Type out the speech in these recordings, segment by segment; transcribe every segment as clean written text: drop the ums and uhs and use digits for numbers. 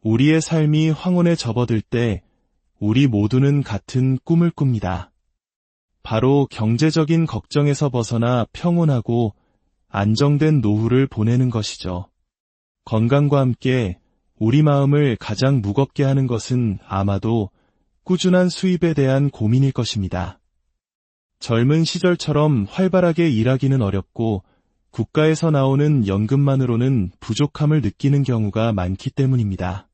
우리의 삶이 황혼에 접어들 때 우리 모두는 같은 꿈을 꿉니다. 바로 경제적인 걱정에서 벗어나 평온하고 안정된 노후를 보내는 것이죠. 건강과 함께 우리 마음을 가장 무겁게 하는 것은 아마도 꾸준한 수입에 대한 고민일 것입니다. 젊은 시절처럼 활발하게 일하기는 어렵고 국가에서 나오는 연금만으로는 부족함을 느끼는 경우가 많기 때문입니다.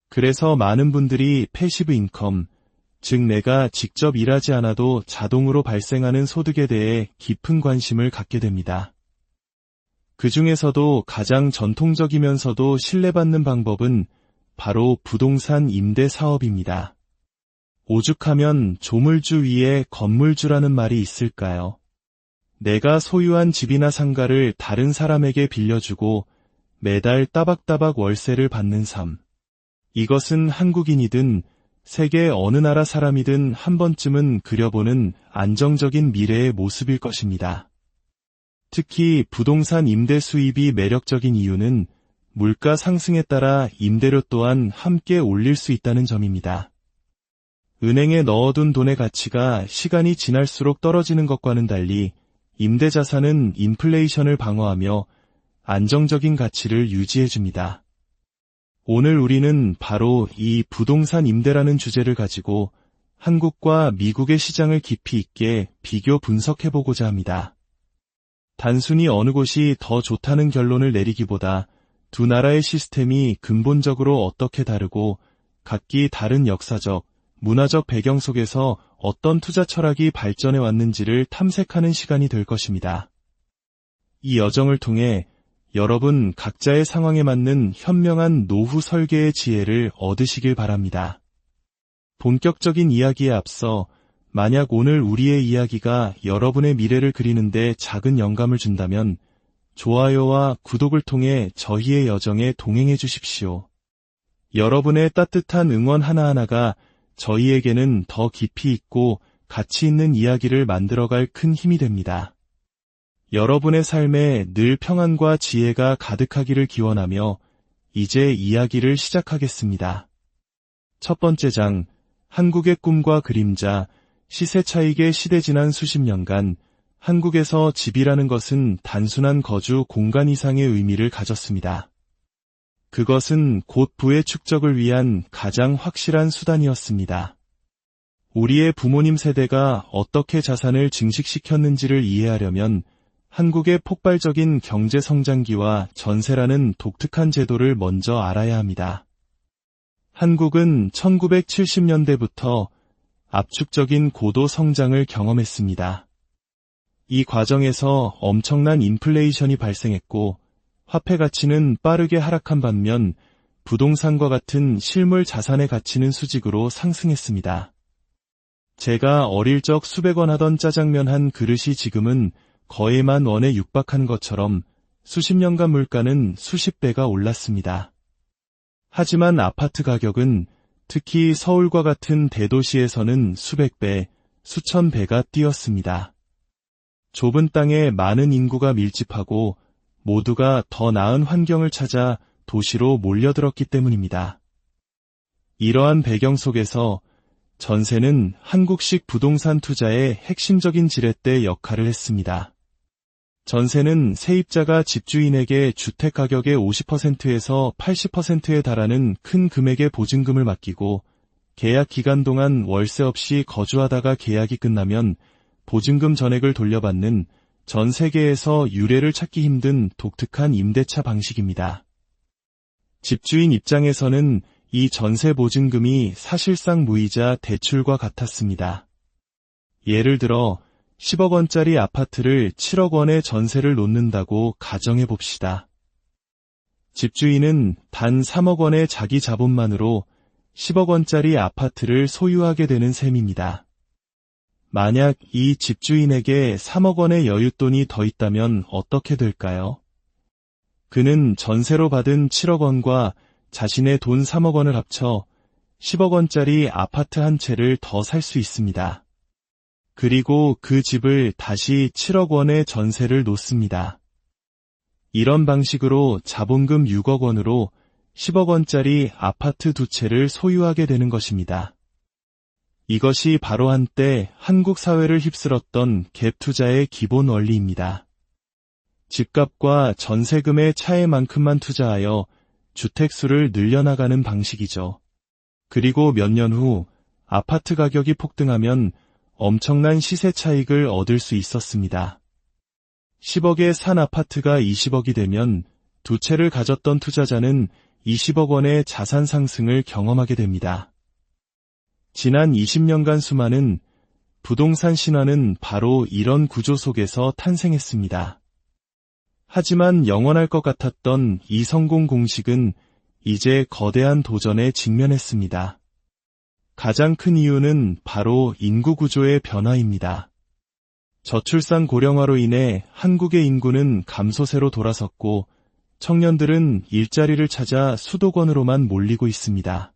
그래서 많은 분들이 패시브 인컴, 즉 내가 직접 일하지 않아도 자동으로 발생하는 소득에 대해 깊은 관심을 갖게 됩니다. 그 중에서도 가장 전통적이면서도 신뢰받는 방법은 바로 부동산 임대 사업입니다. 오죽하면 조물주 위에 건물주라는 말이 있을까요? 내가 소유한 집이나 상가를 다른 사람에게 빌려주고 매달 따박따박 월세를 받는 삶. 이것은 한국인이든 세계 어느 나라 사람이든 한 번쯤은 그려보는 안정적인 미래의 모습일 것입니다. 특히 부동산 임대 수입이 매력적인 이유는 물가 상승에 따라 임대료 또한 함께 올릴 수 있다는 점입니다. 은행에 넣어둔 돈의 가치가 시간이 지날수록 떨어지는 것과는 달리 임대자산은 인플레이션을 방어하며 안정적인 가치를 유지해줍니다. 오늘 우리는 바로 이 부동산 임대라는 주제를 가지고 한국과 미국의 시장을 깊이 있게 비교 분석해보고자 합니다. 단순히 어느 곳이 더 좋다는 결론을 내리기보다 두 나라의 시스템이 근본적으로 어떻게 다르고 각기 다른 역사적, 문화적 배경 속에서 어떤 투자 철학이 발전해 왔는지를 탐색하는 시간이 될 것입니다. 이 여정을 통해 여러분 각자의 상황에 맞는 현명한 노후 설계의 지혜를 얻으시길 바랍니다. 본격적인 이야기에 앞서 만약 오늘 우리의 이야기가 여러분의 미래를 그리는데 작은 영감을 준다면 좋아요와 구독을 통해 저희의 여정에 동행해 주십시오. 여러분의 따뜻한 응원 하나하나가 저희에게는 더 깊이 있고 가치 있는 이야기를 만들어갈 큰 힘이 됩니다. 여러분의 삶에 늘 평안과 지혜가 가득하기를 기원하며 이제 이야기를 시작하겠습니다. 첫 번째 장, 한국의 꿈과 그림자, 시세 차익의 시대 지난 수십 년간 한국에서 집이라는 것은 단순한 거주 공간 이상의 의미를 가졌습니다. 그것은 곧 부의 축적을 위한 가장 확실한 수단이었습니다. 우리의 부모님 세대가 어떻게 자산을 증식시켰는지를 이해하려면 한국의 폭발적인 경제 성장기와 전세라는 독특한 제도를 먼저 알아야 합니다. 한국은 1970년대부터 압축적인 고도 성장을 경험했습니다. 이 과정에서 엄청난 인플레이션이 발생했고 화폐 가치는 빠르게 하락한 반면 부동산과 같은 실물 자산의 가치는 수직으로 상승했습니다. 제가 어릴 적 수백 원 하던 짜장면 한 그릇이 지금은 거에만 원에 육박한 것처럼 수십 년간 물가는 수십 배가 올랐습니다. 하지만 아파트 가격은 특히 서울과 같은 대도시에서는 수백 배, 수천 배가 뛰었습니다. 좁은 땅에 많은 인구가 밀집하고 모두가 더 나은 환경을 찾아 도시로 몰려들었기 때문입니다. 이러한 배경 속에서 전세는 한국식 부동산 투자의 핵심적인 지렛대 역할을 했습니다. 전세는 세입자가 집주인에게 주택 가격의 50%에서 80%에 달하는 큰 금액의 보증금을 맡기고 계약 기간 동안 월세 없이 거주하다가 계약이 끝나면 보증금 전액을 돌려받는 전 세계에서 유례를 찾기 힘든 독특한 임대차 방식입니다. 집주인 입장에서는 이 전세 보증금이 사실상 무이자 대출과 같았습니다. 예를 들어 10억 원짜리 아파트를 7억 원의 전세를 놓는다고 가정해 봅시다. 집주인은 단 3억 원의 자기 자본만으로 10억 원짜리 아파트를 소유하게 되는 셈입니다. 만약 이 집주인에게 3억 원의 여윳돈이 더 있다면 어떻게 될까요? 그는 전세로 받은 7억 원과 자신의 돈 3억 원을 합쳐 10억 원짜리 아파트 한 채를 더 살 수 있습니다. 그리고 그 집을 다시 7억 원의 전세를 놓습니다. 이런 방식으로 자본금 6억 원으로 10억 원짜리 아파트 2채를 소유하게 되는 것입니다. 이것이 바로 한때 한국 사회를 휩쓸었던 갭 투자의 기본 원리입니다. 집값과 전세금의 차이만큼만 투자하여 주택수를 늘려나가는 방식이죠. 그리고 몇 년 후 아파트 가격이 폭등하면 엄청난 시세 차익을 얻을 수 있었습니다. 10억에 산 아파트가 20억이 되면 2채를 가졌던 투자자는 20억 원의 자산 상승을 경험하게 됩니다. 지난 20년간 수많은 부동산 신화는 바로 이런 구조 속에서 탄생했습니다. 하지만 영원할 것 같았던 이 성공 공식은 이제 거대한 도전에 직면했습니다. 가장 큰 이유는 바로 인구 구조의 변화입니다. 저출산 고령화로 인해 한국의 인구는 감소세로 돌아섰고 청년들은 일자리를 찾아 수도권으로만 몰리고 있습니다.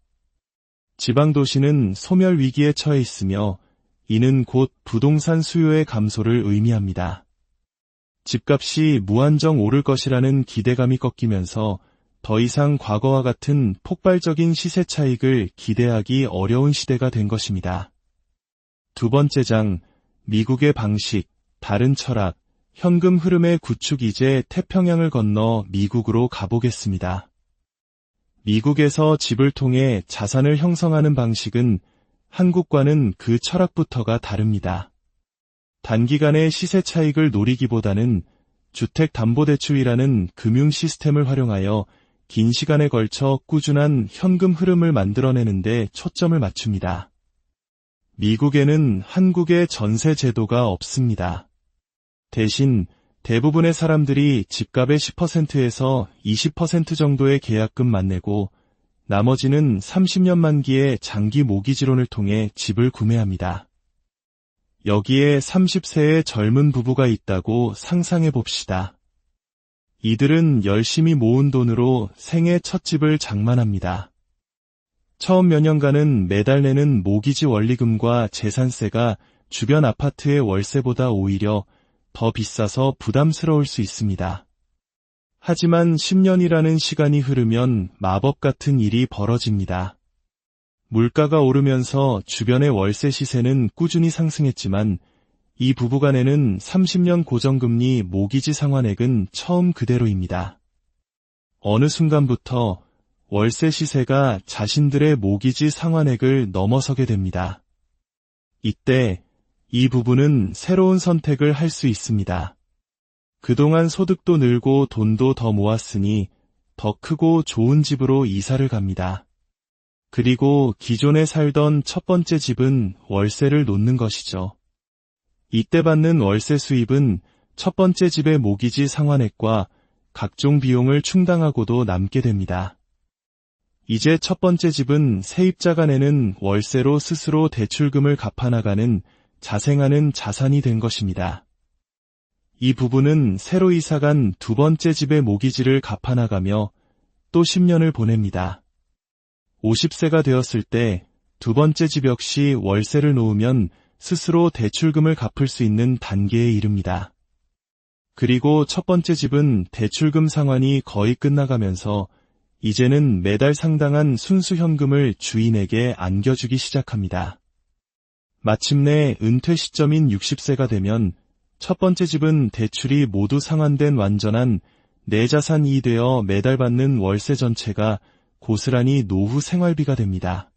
지방도시는 소멸 위기에 처해 있으며 이는 곧 부동산 수요의 감소를 의미합니다. 집값이 무한정 오를 것이라는 기대감이 꺾이면서 더 이상 과거와 같은 폭발적인 시세 차익을 기대하기 어려운 시대가 된 것입니다. 두 번째 장, 미국의 방식, 다른 철학, 현금 흐름의 구축. 이제 태평양을 건너 미국으로 가보겠습니다. 미국에서 집을 통해 자산을 형성하는 방식은 한국과는 그 철학부터가 다릅니다. 단기간의 시세 차익을 노리기보다는 주택담보대출이라는 금융 시스템을 활용하여 긴 시간에 걸쳐 꾸준한 현금 흐름을 만들어내는 데 초점을 맞춥니다. 미국에는 한국의 전세 제도가 없습니다. 대신 대부분의 사람들이 집값의 10%에서 20% 정도의 계약금만 내고 나머지는 30년 만기의 장기 모기지론을 통해 집을 구매합니다. 여기에 30세의 젊은 부부가 있다고 상상해 봅시다. 이들은 열심히 모은 돈으로 생애 첫 집을 장만합니다. 처음 몇 년간은 매달 내는 모기지 원리금과 재산세가 주변 아파트의 월세보다 오히려 더 비싸서 부담스러울 수 있습니다. 하지만 10년이라는 시간이 흐르면 마법 같은 일이 벌어집니다. 물가가 오르면서 주변의 월세 시세는 꾸준히 상승했지만 이 부부간에는 30년 고정금리 모기지 상환액은 처음 그대로입니다. 어느 순간부터 월세 시세가 자신들의 모기지 상환액을 넘어서게 됩니다. 이때 이 부부는 새로운 선택을 할 수 있습니다. 그동안 소득도 늘고 돈도 더 모았으니 더 크고 좋은 집으로 이사를 갑니다. 그리고 기존에 살던 첫 번째 집은 월세를 놓는 것이죠. 이때 받는 월세 수입은 첫 번째 집의 모기지 상환액과 각종 비용을 충당하고도 남게 됩니다. 이제 첫 번째 집은 세입자가 내는 월세로 스스로 대출금을 갚아나가는 자생하는 자산이 된 것입니다. 이 부부는 새로 이사간 두 번째 집의 모기지를 갚아나가며 또 10년을 보냅니다. 50세가 되었을 때 두 번째 집 역시 월세를 놓으면 스스로 대출금을 갚을 수 있는 단계에 이릅니다. 그리고 첫 번째 집은 대출금 상환이 거의 끝나가면서 이제는 매달 상당한 순수 현금을 주인에게 안겨주기 시작합니다. 마침내 은퇴 시점인 60세가 되면 첫 번째 집은 대출이 모두 상환된 완전한 내자산이 되어 매달 받는 월세 전체가 고스란히 노후 생활비가 됩니다.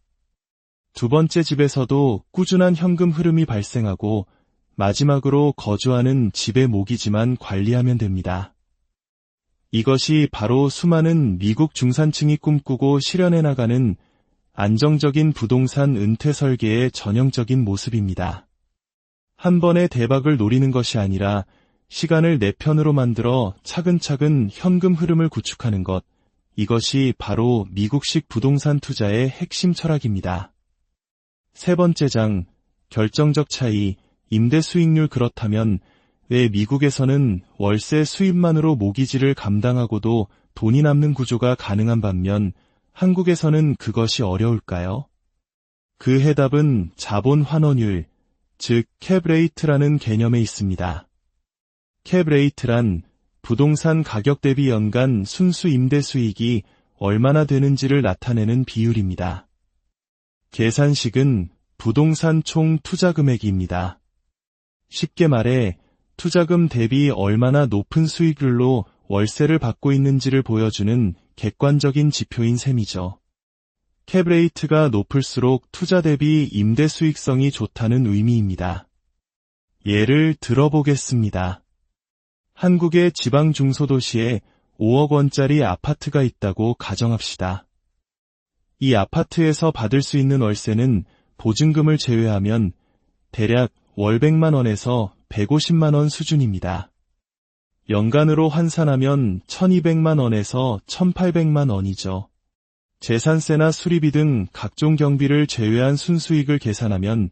두 번째 집에서도 꾸준한 현금 흐름이 발생하고 마지막으로 거주하는 집의 모기지만 관리하면 됩니다. 이것이 바로 수많은 미국 중산층이 꿈꾸고 실현해 나가는 안정적인 부동산 은퇴 설계의 전형적인 모습입니다. 한 번에 대박을 노리는 것이 아니라 시간을 내 편으로 만들어 차근차근 현금 흐름을 구축하는 것, 이것이 바로 미국식 부동산 투자의 핵심 철학입니다. 세 번째 장, 결정적 차이, 임대 수익률. 그렇다면 왜 미국에서는 월세 수입만으로 모기지를 감당하고도 돈이 남는 구조가 가능한 반면 한국에서는 그것이 어려울까요? 그 해답은 자본 환원율, 즉 캡레이트라는 개념에 있습니다. 캡레이트란 부동산 가격 대비 연간 순수 임대 수익이 얼마나 되는지를 나타내는 비율입니다. 계산식은 부동산 총 투자 금액입니다. 쉽게 말해 투자금 대비 얼마나 높은 수익률로 월세를 받고 있는지를 보여주는 객관적인 지표인 셈이죠. 캡레이트가 높을수록 투자 대비 임대 수익성이 좋다는 의미입니다. 예를 들어보겠습니다. 한국의 지방 중소도시에 5억 원짜리 아파트가 있다고 가정합시다. 이 아파트에서 받을 수 있는 월세는 보증금을 제외하면 대략 월 100만 원에서 150만 원 수준입니다. 연간으로 환산하면 1200만 원에서 1800만 원이죠. 재산세나 수리비 등 각종 경비를 제외한 순수익을 계산하면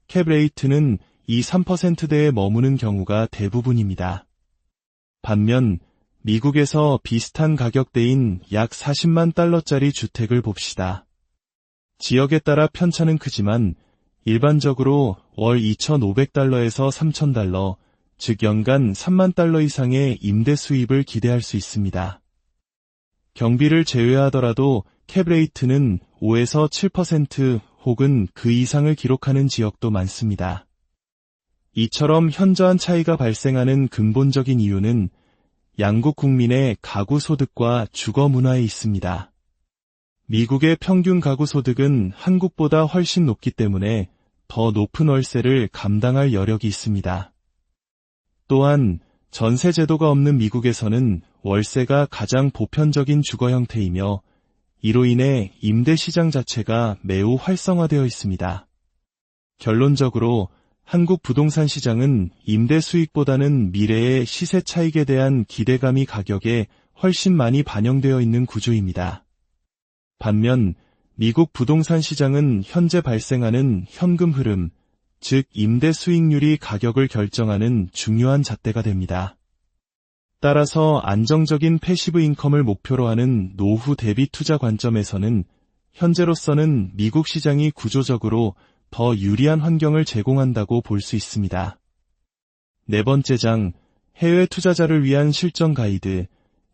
캡레이트는 이 3%대에 머무는 경우가 대부분입니다. 반면 미국에서 비슷한 가격대인 약 40만 달러짜리 주택을 봅시다. 지역에 따라 편차는 크지만 일반적으로 월 2,500달러에서 3,000달러, 즉 연간 3만 달러 이상의 임대 수입을 기대할 수 있습니다. 경비를 제외하더라도 캡레이트는 5에서 7% 혹은 그 이상을 기록하는 지역도 많습니다. 이처럼 현저한 차이가 발생하는 근본적인 이유는 양국 국민의 가구 소득과 주거 문화에 있습니다. 미국의 평균 가구 소득은 한국보다 훨씬 높기 때문에 더 높은 월세를 감당할 여력이 있습니다. 또한 전세 제도가 없는 미국에서는 월세가 가장 보편적인 주거 형태이며 이로 인해 임대 시장 자체가 매우 활성화되어 있습니다. 결론적으로 한국 부동산 시장은 임대 수익보다는 미래의 시세 차익에 대한 기대감이 가격에 훨씬 많이 반영되어 있는 구조입니다. 반면 미국 부동산 시장은 현재 발생하는 현금 흐름, 즉 임대 수익률이 가격을 결정하는 중요한 잣대가 됩니다. 따라서 안정적인 패시브 인컴을 목표로 하는 노후 대비 투자 관점에서는 현재로서는 미국 시장이 구조적으로 더 유리한 환경을 제공한다고 볼 수 있습니다. 네 번째 장, 해외 투자자를 위한 실전 가이드,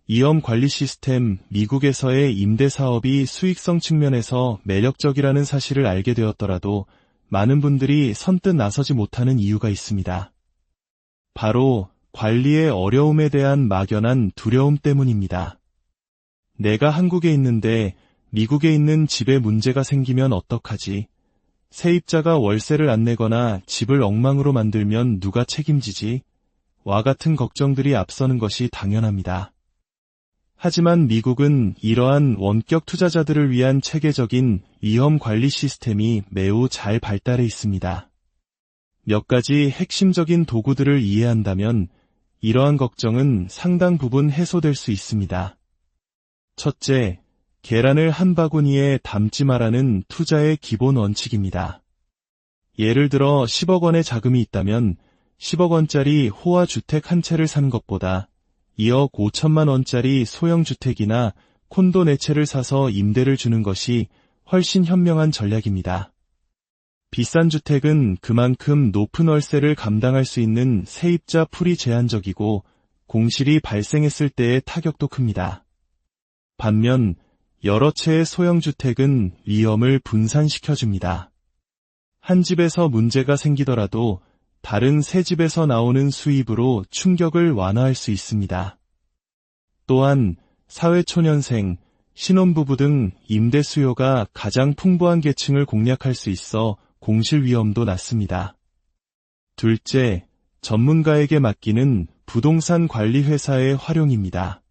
이험 관리 시스템. 미국에서의 임대 사업이 수익성 측면에서 매력적이라는 사실을 알게 되었더라도 많은 분들이 선뜻 나서지 못하는 이유가 있습니다. 바로 관리의 어려움에 대한 막연한 두려움 때문입니다. 내가 한국에 있는데 미국에 있는 집에 문제가 생기면 어떡하지? 세입자가 월세를 안 내거나 집을 엉망으로 만들면 누가 책임지지? 와 같은 걱정들이 앞서는 것이 당연합니다. 하지만 미국은 이러한 원격 투자자들을 위한 체계적인 위험 관리 시스템이 매우 잘 발달해 있습니다. 몇 가지 핵심적인 도구들을 이해한다면 이러한 걱정은 상당 부분 해소될 수 있습니다. 첫째, 계란을 한 바구니에 담지 마라는 투자의 기본 원칙입니다. 예를 들어 10억 원의 자금이 있다면 10억 원짜리 호화 주택 한 채를 사는 것보다 2억 5천만 원짜리 소형주택이나 콘도 4채를 사서 임대를 주는 것이 훨씬 현명한 전략입니다. 비싼 주택은 그만큼 높은 월세를 감당할 수 있는 세입자 풀이 제한적이고 공실이 발생했을 때의 타격도 큽니다. 반면 여러 채의 소형주택은 위험을 분산시켜줍니다. 한 집에서 문제가 생기더라도 다른 새 집에서 나오는 수입으로 충격을 완화할 수 있습니다. 또한 사회초년생, 신혼부부 등 임대 수요가 가장 풍부한 계층을 공략할 수 있어 공실 위험도 낮습니다. 둘째, 전문가에게 맡기는 부동산 관리 회사의 활용입니다.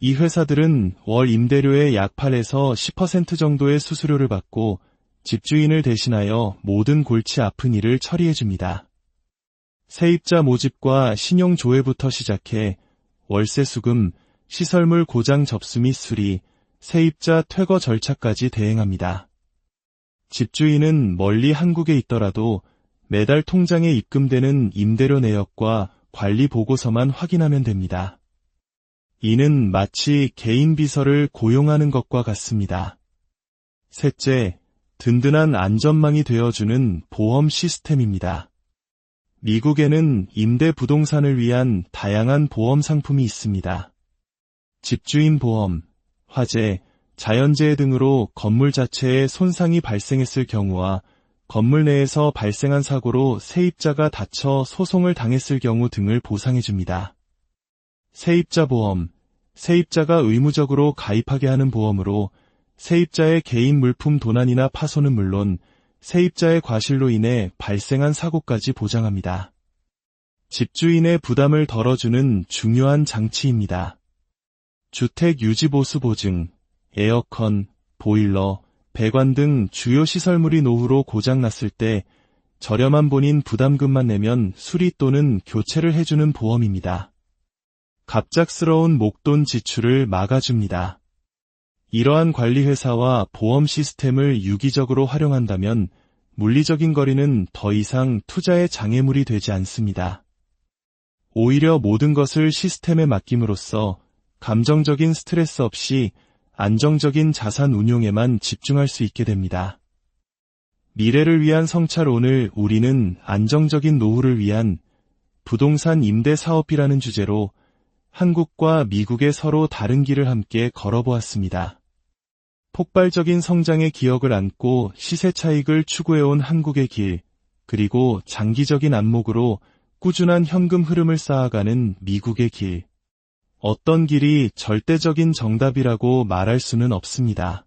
이 회사들은 월 임대료의 약 8에서 10% 정도의 수수료를 받고 집주인을 대신하여 모든 골치 아픈 일을 처리해줍니다. 세입자 모집과 신용 조회부터 시작해 월세 수금, 시설물 고장 접수 및 수리, 세입자 퇴거 절차까지 대행합니다. 집주인은 멀리 한국에 있더라도 매달 통장에 입금되는 임대료 내역과 관리 보고서만 확인하면 됩니다. 이는 마치 개인 비서를 고용하는 것과 같습니다. 셋째, 든든한 안전망이 되어주는 보험 시스템입니다. 미국에는 임대 부동산을 위한 다양한 보험 상품이 있습니다. 집주인 보험, 화재, 자연재해 등으로 건물 자체에 손상이 발생했을 경우와 건물 내에서 발생한 사고로 세입자가 다쳐 소송을 당했을 경우 등을 보상해줍니다. 세입자 보험, 세입자가 의무적으로 가입하게 하는 보험으로 세입자의 개인 물품 도난이나 파손은 물론 세입자의 과실로 인해 발생한 사고까지 보장합니다. 집주인의 부담을 덜어주는 중요한 장치입니다. 주택 유지보수 보증, 에어컨, 보일러, 배관 등 주요 시설물이 노후로 고장났을 때 저렴한 본인 부담금만 내면 수리 또는 교체를 해주는 보험입니다. 갑작스러운 목돈 지출을 막아줍니다. 이러한 관리회사와 보험 시스템을 유기적으로 활용한다면 물리적인 거리는 더 이상 투자의 장애물이 되지 않습니다. 오히려 모든 것을 시스템에 맡김으로써 감정적인 스트레스 없이 안정적인 자산 운용에만 집중할 수 있게 됩니다. 미래를 위한 성찰. 오늘 우리는 안정적인 노후를 위한 부동산 임대 사업이라는 주제로 한국과 미국의 서로 다른 길을 함께 걸어보았습니다. 폭발적인 성장의 기억을 안고 시세 차익을 추구해온 한국의 길, 그리고 장기적인 안목으로 꾸준한 현금 흐름을 쌓아가는 미국의 길. 어떤 길이 절대적인 정답이라고 말할 수는 없습니다.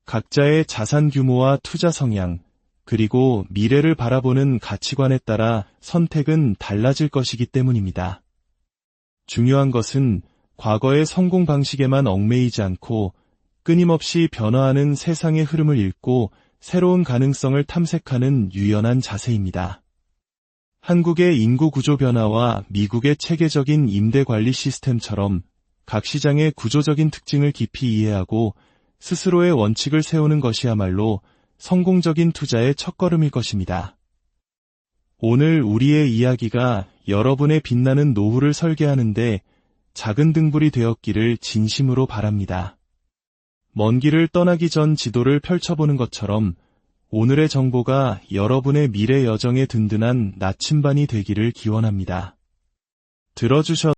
각자의 자산 규모와 투자 성향, 그리고 미래를 바라보는 가치관에 따라 선택은 달라질 것이기 때문입니다. 중요한 것은 과거의 성공 방식에만 얽매이지 않고 끊임없이 변화하는 세상의 흐름을 읽고 새로운 가능성을 탐색하는 유연한 자세입니다. 한국의 인구 구조 변화와 미국의 체계적인 임대 관리 시스템처럼 각 시장의 구조적인 특징을 깊이 이해하고 스스로의 원칙을 세우는 것이야말로 성공적인 투자의 첫걸음일 것입니다. 오늘 우리의 이야기가 여러분의 빛나는 노후를 설계하는데 작은 등불이 되었기를 진심으로 바랍니다. 먼 길을 떠나기 전 지도를 펼쳐보는 것처럼 오늘의 정보가 여러분의 미래 여정의 든든한 나침반이 되기를 기원합니다. 들어주셔서